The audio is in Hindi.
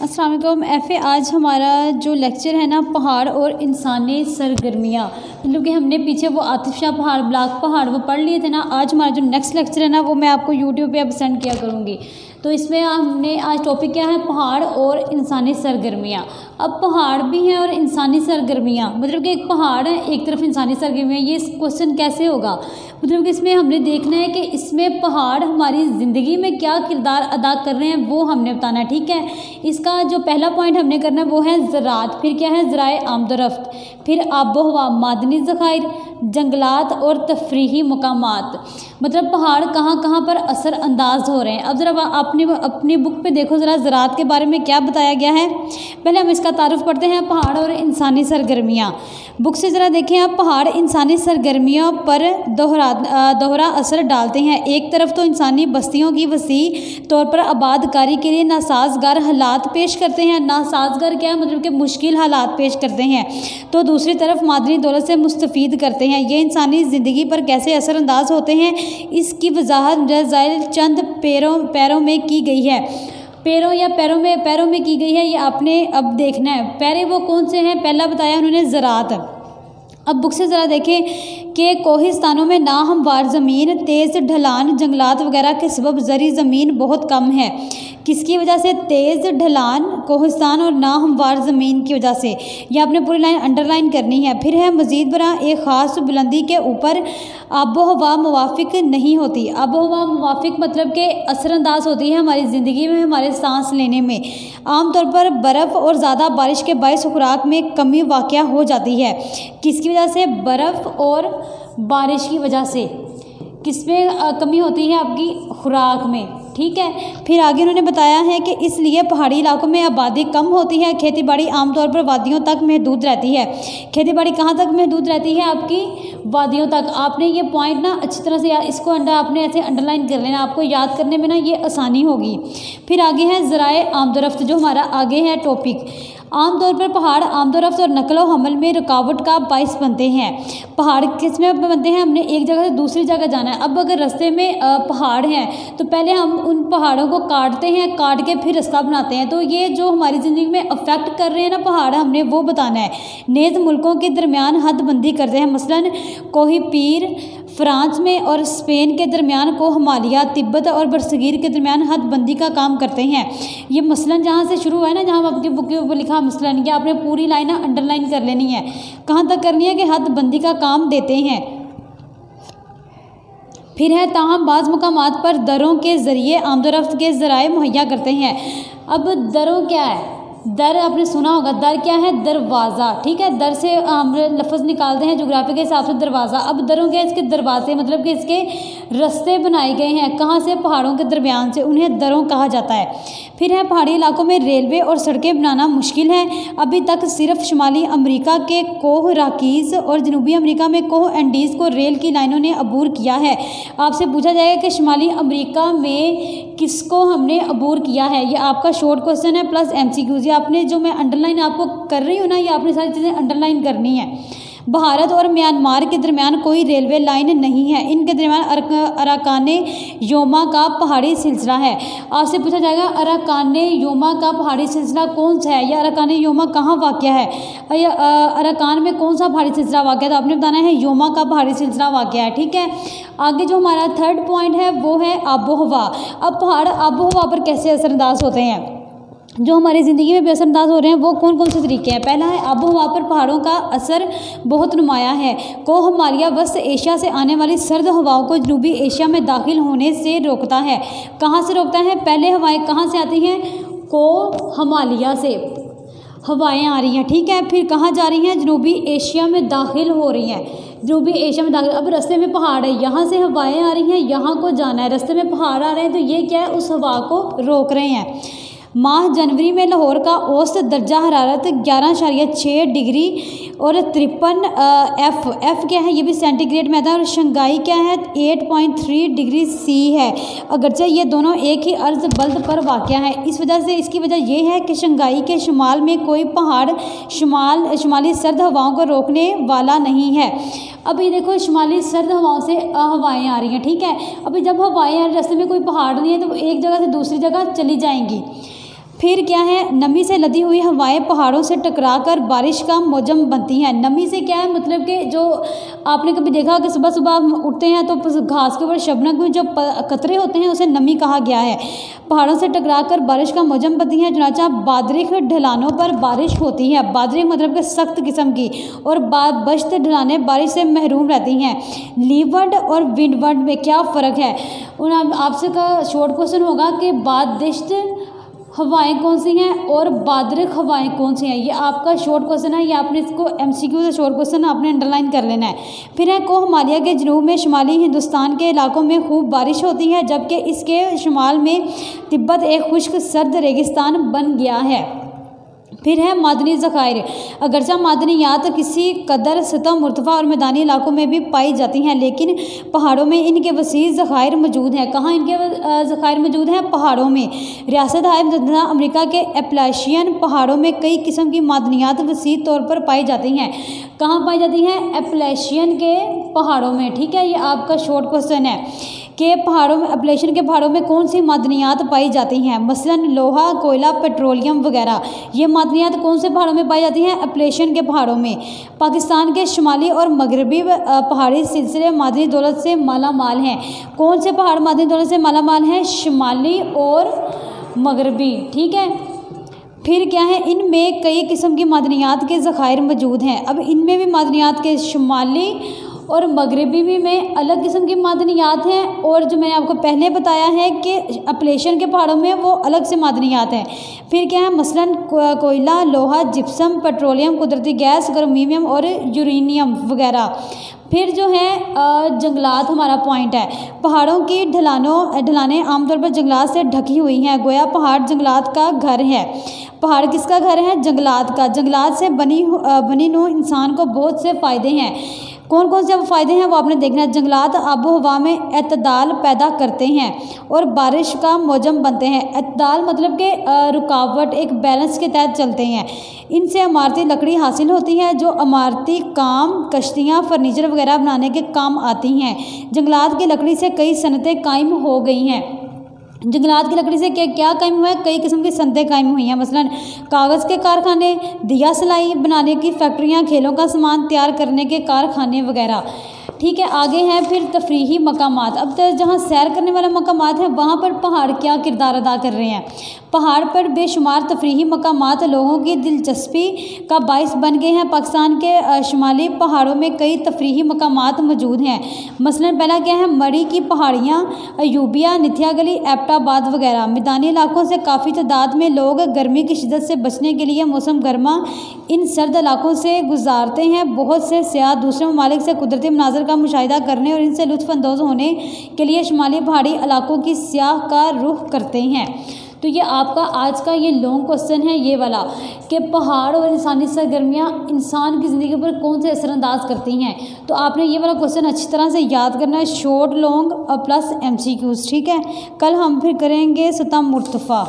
अस्सलाम वालेकुम एफ़ए। आज हमारा जो लेक्चर है ना, पहाड़ और इंसानी सरगर्मियाँ, मतलब कि हमने पीछे वो आतिफ शाह पहाड़, ब्लैक पहाड़ वो पढ़ लिए थे ना। आज हमारा जो नेक्स्ट लेक्चर है ना, वो मैं आपको यूट्यूब पे अब सेंड किया करूँगी। तो इसमें हमने आज टॉपिक क्या है, पहाड़ और इंसानी सरगर्मियाँ। अब पहाड़ भी हैं और इंसानी सरगर्मियाँ, मतलब कि एक पहाड़ है, एक तरफ इंसानी सरगर्मियाँ। ये क्वेश्चन कैसे होगा, मतलब कि इसमें हमने देखना है कि इसमें पहाड़ हमारी ज़िंदगी में क्या किरदार अदा कर रहे हैं, वो हमने बताना है। ठीक है, इसका जो पहला पॉइंट हमने करना है वो है ज़राअत, फिर क्या है ज़राए आमदोरफ्त, फिर आबो हवा, मादनी ज़खायर, जंगलात और तफरीही मकामात। मतलब पहाड़ कहाँ कहाँ पर असर अंदाज हो रहे हैं। अब ज़रा अपनी बुक पे देखो ज़रा ज़राअत के बारे में क्या बताया गया है। पहले हम इसका तारुफ पढ़ते हैं, पहाड़ और इंसानी सरगर्मियाँ। बुक से ज़रा देखें आप, पहाड़ इंसानी सरगर्मियों पर दोहरा असर डालते हैं। एक तरफ तो इंसानी बस्तियों की वसी तौर पर आबादकारी के लिए नासाजगार हालात पेश करते हैं। नासाजगार क्या है, मतलब कि मुश्किल हालात पेश करते हैं। तो दूसरी तरफ मादनी दौलत से मुस्तफ़ीद करते हैं। ये इंसानी ज़िंदगी पर कैसे असरअंदाज होते हैं, इसकी वजाहत ज़ाइल चंद पैरों में की गई है। पैरों में की गई है, ये आपने अब देखना है। पैरे वो कौन से हैं, पहला बताया उन्होंने ज़राअत। अब बुक से ज़रा देखें कि कोहिस्तानों में नाहमवार ज़मीन, तेज़ ढलान, जंगलात वगैरह के सबब ज़री ज़मीन बहुत कम है। किसकी वजह से, तेज़ ढलान, कोहिस्तान और नाहमवार ज़मीन की वजह से। ये आपने पूरी लाइन अंडरलाइन करनी है। फिर है मज़ीद बरा एक ख़ास बुलंदी के ऊपर आबो हवा मुवाफ़िक नहीं होती। आबो हवा मुवाफ़िक मतलब कि असरअंदाज होती है हमारी ज़िंदगी में, हमारे सांस लेने में। आमतौर पर बर्फ़ और ज़्यादा बारिश के बायस खुराक में कमी वाक़या हो जाती है। किसकी वजह से, बर्फ़ और बारिश की वजह से किसमें कमी होती है, आपकी खुराक में। ठीक है, फिर आगे उन्होंने बताया है कि इसलिए पहाड़ी इलाकों में आबादी कम होती है। खेतीबाड़ी आमतौर पर वादियों तक महदूद रहती है। खेतीबाड़ी कहाँ तक महदूद रहती है, आपकी वादियों तक। आपने ये पॉइंट ना अच्छी तरह से इसको आपने ऐसे अंडरलाइन कर लेना, आपको याद करने में ना ये आसानी होगी। फिर आगे है ज़राए आमदोरफ्त, जो हमारा आगे है टॉपिक। आमतौर पर पहाड़ आमदोरफ्त और नकलो हमल में रुकावट का बाइस बनते हैं। पहाड़ किस में बनते हैं, हमने एक जगह से दूसरी जगह जाना है। अब अगर रास्ते में पहाड़ हैं तो पहले हम उन पहाड़ों को काटते हैं, काट के फिर रास्ता बनाते हैं। तो ये जो हमारी ज़िंदगी में अफेक्ट कर रहे हैं ना पहाड़, हमने वो बताना है। नेज़ मुल्कों के दरमियान हदबंदी करते हैं, मसलन कोही पीर फ्रांस में और स्पेन के दरमियान को हिमालय, तिब्बत और बरसगीर के दरमियान हदबंदी का काम करते हैं। ये मसलन जहाँ से शुरू हुआ है ना, जहाँ आपकी बुक के ऊपर लिखा मसलन, ये आपने पूरी लाइन ना अंडरलाइन कर लेनी है। कहाँ तक करनी है कि हदबंदी का काम देते हैं। फिर है ताहम बाज़ मकामात पर दरों के ज़रिए आमदोरफ्त के ज़राए मुहैया करते हैं। अब दरों क्या है, दर आपने सुना होगा, दर क्या है, दरवाज़ा। ठीक है, दर से हम लफ्ज़ निकालते हैं जोग्राफी के हिसाब से दरवाज़ा। अब दरों क्या है, इसके दरवाजे, मतलब कि इसके रास्ते बनाए गए हैं। कहाँ से, पहाड़ों के दरमियान से, उन्हें दरों कहा जाता है। फिर है पहाड़ी इलाकों में रेलवे और सड़कें बनाना मुश्किल है। अभी तक सिर्फ शुमाली अमेरिका के कोह राकीज़ और जनूबी अमेरिका में कोह एंडीज़ को रेल की लाइनों ने अबूर किया है। आपसे पूछा जाएगा कि शुमाली अमेरिका में किसको हमने अबूर किया है। ये आपका शॉर्ट क्वेश्चन है प्लस MCQs। आपने जो मैं अंडरलाइन आपको कर रही हूँ ना, ये आपने सारी चीज़ें अंडरलाइन करनी है। भारत और म्यांमार के दरमियान कोई रेलवे लाइन नहीं है। इनके दरमियान अराकाने योमा का पहाड़ी सिलसिला है। आपसे पूछा जाएगा अराकाने योमा का पहाड़ी सिलसिला कौन सा है, या अराकाने योमा कहाँ वाक़या है, या अराकान में कौन सा पहाड़ी सिलसिला वाक़या है। तो आपने बताना है योमा का पहाड़ी सिलसिला वाक़या है। ठीक है, आगे जो हमारा थर्ड पॉइंट है वो है आबो हवा। अब पहाड़ आबो हवा पर कैसे असरअंदाज होते हैं, जो हमारी ज़िंदगी में भी असरअंदाज हो रहे हैं, वो कौन कौन से तरीके हैं। पहला है आबो हवा पर पहाड़ों का असर बहुत नुमाया है। को हिमालय वस्त एशिया से आने वाली सर्द हवाओं को जनूबी एशिया में दाखिल होने से रोकता है। कहाँ से रोकता है, पहले हवाएं कहाँ से आती हैं, को हिमालय से हवाएं आ रही हैं। ठीक है, फिर कहाँ जा रही हैं, जनूबी एशिया में दाखिल हो रही हैं। जनूबी एशिया में दाखिल, अब रास्ते में पहाड़ है, यहाँ से हवाएं आ रही हैं, यहाँ को जाना है, रास्ते में पहाड़ आ रहे हैं, तो ये क्या है, उस हवा को रोक रहे हैं। माह जनवरी में लाहौर का औसत दर्जा हरारत 11.6 डिग्री और 53 एफ क्या है, ये भी सेंटीग्रेड में आता है। और शंघाई क्या है, 8.3 डिग्री C है। अगरचे ये दोनों एक ही अर्ज बल्द पर वाक़या है। इस वजह से, इसकी वजह ये है कि शंघाई के शुमाल में कोई पहाड़ शुमाली सर्द हवाओं को रोकने वाला नहीं है। अभी देखो, शुमाली सर्द हवाओं से हवाएं आ रही हैं। ठीक है, अभी जब हवाएं आ रही, रास्ते में कोई पहाड़ नहीं है, तो एक जगह से दूसरी जगह चली जाएंगी। फिर क्या है, नमी से लदी हुई हवाएं पहाड़ों से टकराकर बारिश का मौसम बनती हैं। नमी से क्या है, मतलब कि जो आपने कभी देखा कि सुबह सुबह हम उठते हैं तो घास के ऊपर शबनम के जो कतरे होते हैं उसे नमी कहा गया है। पहाड़ों से टकराकर बारिश का मौसम बनती है। चुनाचा बादरिक ढलानों पर बारिश होती है। बादरिक मतलब कि सख्त किस्म की, और बश्त ढलाने बारिश से महरूम रहती हैं। लीवर्ड और विंडवर्ड में क्या फ़र्क है? आपसे का शॉर्ट क्वेश्चन होगा कि बादिश्त हवाएं कौन सी हैं और बादरिक हवाएं कौन सी हैं। ये आपका शॉर्ट क्वेश्चन है, ये आपने इसको MCQ से शॉर्ट क्वेश्चन आपने अंडरलाइन कर लेना है। फिर है को हिमालय के जनूब में शुमाली हिंदुस्तान के इलाकों में खूब बारिश होती है, जबकि इसके शुमाल में तिब्बत एक खुश्क सर्द रेगिस्तान बन गया है। फिर है मादनी ज़खायर। अगरचा मादनियात किसी कदर सतह मुर्तफ़ा और मैदानी इलाकों में भी पाई जाती हैं, लेकिन पहाड़ों में इनके वसीअ ज़खायर मौजूद हैं। कहाँ इनके ज़खायर मौजूद हैं? पहाड़ों में। रियासत-ए मुत्तहिदा अमेरिका के एपलाशियन पहाड़ों में कई किस्म की मादनियात वसीअ तौर पर पाई जाती हैं। कहाँ पाई जाती हैं? एपलाशियन के पहाड़ों में। ठीक है, ये आपका शॉर्ट क्वेश्चन है कि पहाड़ों में, एपलेशियन के पहाड़ों में कौन सी मादनियात पाई जाती हैं? मसलन लोहा, कोयला, पेट्रोलियम वगैरह। ये मादनियात कौन से पहाड़ों में पाई जाती हैं? एपलेशियन के पहाड़ों में। पाकिस्तान के शुमाली और मगरबी पहाड़ी सिलसिले मादनी दौलत से माला माल हैं। कौन से पहाड़ मादनी दौलत से माला माल हैं? शुमाली और मगरबी। ठीक है, फिर क्या है, इनमें कई किस्म की मादनियात के ज़खायर मौजूद हैं। अब इनमें भी मादनियात के शुमाली और मगरबी भी में अलग किस्म की मादनियात हैं, और जो मैंने आपको पहले बताया है कि एपलेशियन के पहाड़ों में वो अलग से मादनियात हैं। फिर क्या है, मसलन कोयला, लोहा, जिप्सम, पेट्रोलियम, कुदरती गैस, गर्मीनियम और यूरेनियम वगैरह। फिर जो है जंगलात हमारा पॉइंट है। पहाड़ों की ढलानें आमतौर पर जंगलात से ढकी हुई हैं, गोया पहाड़ जंगलात का घर है। पहाड़ किसका घर है? जंगलात का। जंगलात से बनी नूह इंसान को बहुत से फ़ायदे हैं। कौन कौन से फ़ायदे हैं वो आपने देखना है। जंगलात आबो हवा में एतदाल पैदा करते हैं और बारिश का मौसम बनते हैं। एतदाल मतलब कि रुकावट, एक बैलेंस के तहत चलते हैं। इनसे इमारती लकड़ी हासिल होती है जो इमारती काम, कश्तियाँ, फर्नीचर वगैरह बनाने के काम आती हैं। जंगलात की लकड़ी से कई सनतें कायम हो गई हैं। जंगलात की लकड़ी से क्या कायम हुआ है? कई किस्म की सनतें कायम हुई हैं। मसलन कागज़ के कारखाने, दिया सिलाई बनाने की फैक्ट्रियाँ, खेलों का सामान तैयार करने के कारखाने वगैरह। ठीक है, आगे हैं फिर तफरीही मकामात। अब तो जहाँ सैर करने वाले मकामात हैं वहाँ पर पहाड़ क्या किरदार अदा कर रहे हैं? पहाड़ पर बेशुमार तफरीही मकामात लोगों की दिलचस्पी का बाइस बन गए हैं। पाकिस्तान के शुमाली पहाड़ों में कई तफरीही मकामात मौजूद हैं। मसलन पहला क्या है? मरी की पहाड़ियाँ, अयूबिया, निथिया गली, एबटाबाद वगैरह। मैदानी इलाकों से काफ़ी तादाद में लोग गर्मी की शिद्दत से बचने के लिए मौसम गर्मा इन सर्द इलाकों से गुजारते हैं। बहुत से सयाह दूसरे ममालिक से कुदरती मनाज़र का मुशाहिदा करने और इनसे लुत्फ़अंदोज़ होने के लिए शुमाली पहाड़ी इलाकों की सियाह का रुख करते हैं। तो ये आपका आज का ये लॉन्ग क्वेश्चन है ये वाला कि पहाड़ और इंसानी सरगर्मियाँ इंसान की ज़िंदगी पर कौन से असरअंदाज करती हैं। तो आपने ये वाला क्वेश्चन अच्छी तरह से याद करना है, शॉर्ट, लॉन्ग और प्लस MCQs। ठीक है, कल हम फिर करेंगे सतह मुर्तफ़ा।